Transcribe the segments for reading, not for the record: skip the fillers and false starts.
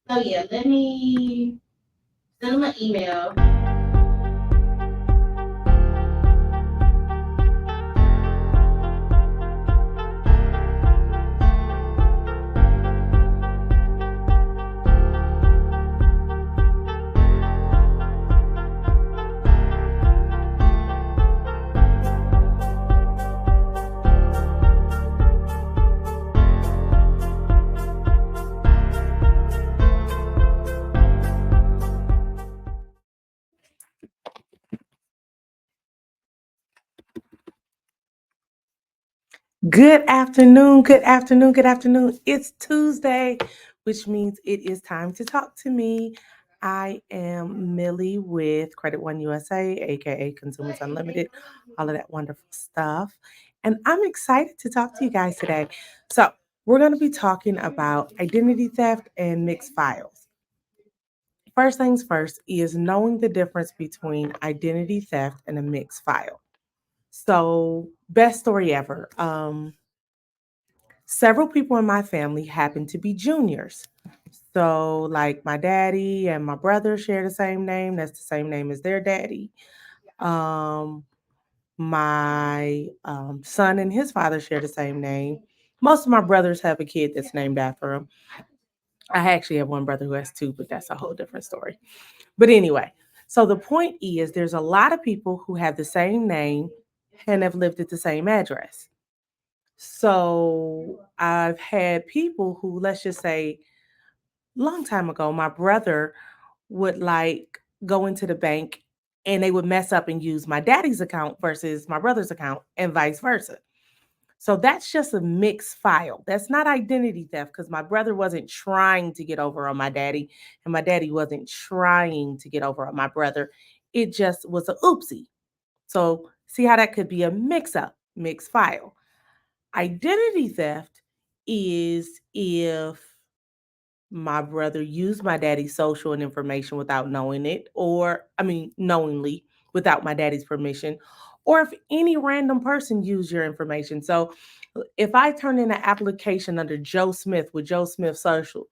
So yeah, let me send them an email. Good afternoon, good afternoon, good afternoon. It's Tuesday, which means it is time to talk to me. I am Millie with Credit One USA, aka Consumers Unlimited, all of that wonderful stuff. And I'm excited to talk to you guys today. So, we're going to be talking about identity theft and mixed files. First things first is knowing the difference between identity theft and a mixed file. So, best story ever. Several people in my family happen to be juniors. So, like my daddy and my brother share the same name. That's the same name as their daddy. Um, my son and his father share the same name. Most of my brothers have a kid that's named after him. I actually have one brother who has two, but that's a whole different story. But anyway, so the point is there's a lot of people who have the same name and have lived at the same address. So I've had people who, let's just say, long time ago, my brother would like go into the bank and they would mess up and use my daddy's account versus my brother's account and vice versa. So that's just a mixed file. That's not identity theft because my brother wasn't trying to get over on my daddy and my daddy wasn't trying to get over on my brother. It just was a oopsie. So see how that could be a mix up, mixed file. Identity theft is if my brother used my daddy's social and information without knowing it, or I mean, knowingly without my daddy's permission, or if any random person used your information. So if I turn in an application under Joe Smith with Joe Smith social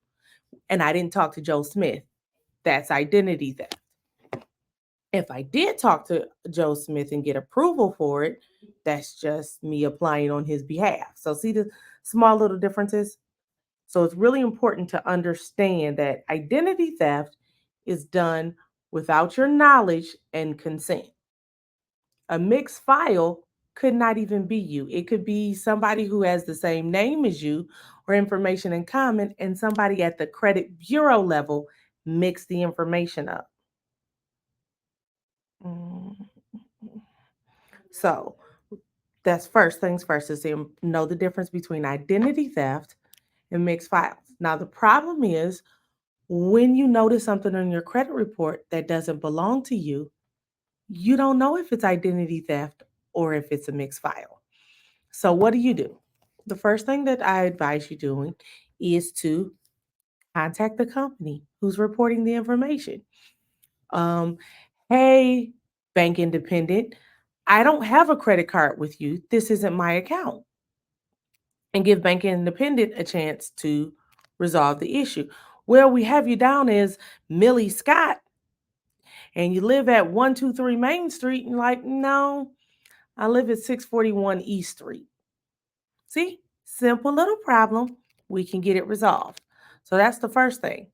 and I didn't talk to Joe Smith, that's identity theft. If I did talk to Joe Smith and get approval for it, that's just me applying on his behalf. So see the small little differences? So it's really important to understand that identity theft is done without your knowledge and consent. A mixed file could not even be you. It could be somebody who has the same name as you or information in common, and somebody at the credit bureau level mixed the information up. Mm. So that's first things first is to know the difference between identity theft and mixed files. Now, the problem is when you notice something on your credit report that doesn't belong to you, you don't know if it's identity theft or if it's a mixed file. So, what do? The first thing that I advise you doing is to contact the company who's reporting the information. Um, hey, Bank Independent, I don't have a credit card with you. This isn't my account. And give Bank Independent a chance to resolve the issue. Well, we have you down as Millie Scott and you live at 123 Main Street, and like, no, I live at 641 East Street. See, simple little problem. We can get it resolved. So that's the first thing.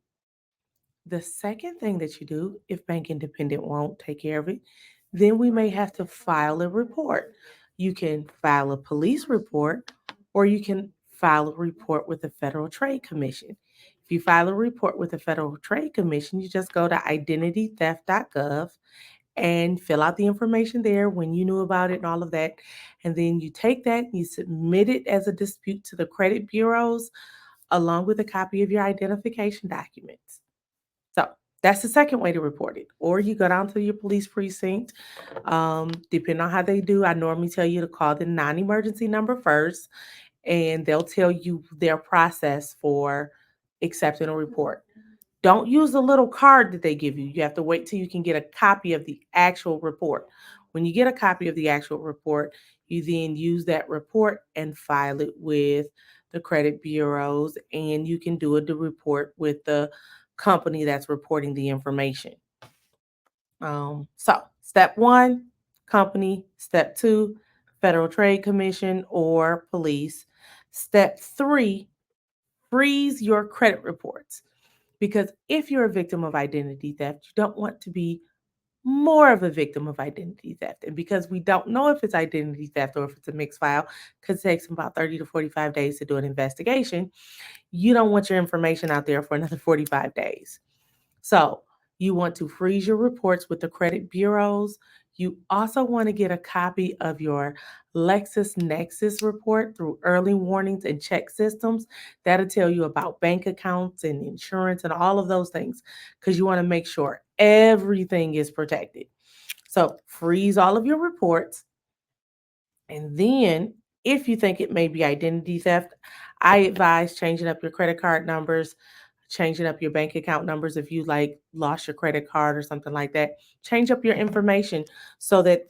The second thing that you do, if Bank Independent won't take care of it, then we may have to file a report. You can file a police report or you can file a report with the Federal Trade Commission. If you file a report with the Federal Trade Commission, you just go to identitytheft.gov and fill out the information there when you knew about it and all of that. And then you take that and you submit it as a dispute to the credit bureaus along with a copy of your identification documents. So that's the second way to report it. Or you go down to your police precinct. Depending on how they do, I normally tell you to call the non-emergency number first, and they'll tell you their process for accepting a report. Don't use the little card that they give you. You have to wait till you can get a copy of the actual report. When you get a copy of the actual report, you then use that report and file it with the credit bureaus, and you can do the report with the company that's reporting the information. So, step one, company. Step two, Federal Trade Commission or police. Step three, freeze your credit reports. Because if you're a victim of identity theft, you don't want to be more of a victim of identity theft. And because we don't know if it's identity theft or if it's a mixed file, because it takes about 30 to 45 days to do an investigation, you don't want your information out there for another 45 days. So you want to freeze your reports with the credit bureaus. You also want to get a copy of your LexisNexis report through early warnings and check systems. That'll tell you about bank accounts and insurance and all of those things because you want to make sure everything is protected. So freeze all of your reports. And then, if you think it may be identity theft, I advise changing up your credit card numbers, changing up your bank account numbers if you like lost your credit card or something like that. Change up your information so that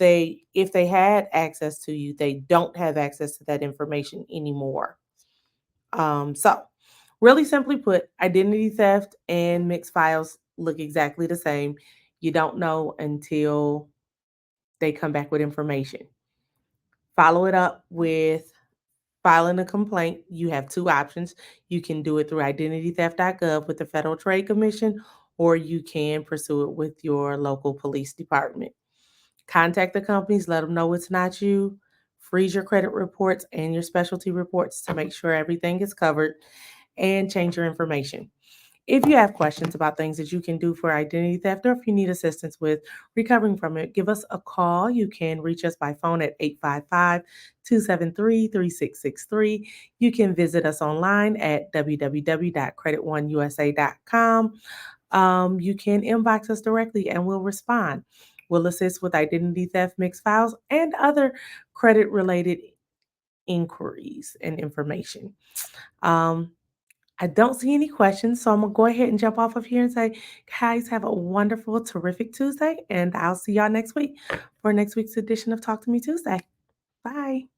if they had access to you, they don't have access to that information anymore. So, really simply put, identity theft and mixed files look exactly the same. You don't know until they come back with information. Follow it up with filing a complaint. You have two options. You can do it through identitytheft.gov with the Federal Trade Commission, or you can pursue it with your local police department. Contact the companies, let them know it's not you. Freeze your credit reports and your specialty reports to make sure everything is covered, and change your information. If you have questions about things that you can do for identity theft or if you need assistance with recovering from it, give us a call. You can reach us by phone at 855-273-3663. You can visit us online at www.creditoneUSA.com. You can inbox us directly and we'll respond. We'll assist with identity theft, mixed files, and other credit related inquiries and information. Um, I don't see any questions, so I'm gonna go ahead and jump off of here and say, guys, have a wonderful, terrific Tuesday, and I'll see y'all next week for next week's edition of Talk to Me Tuesday. Bye.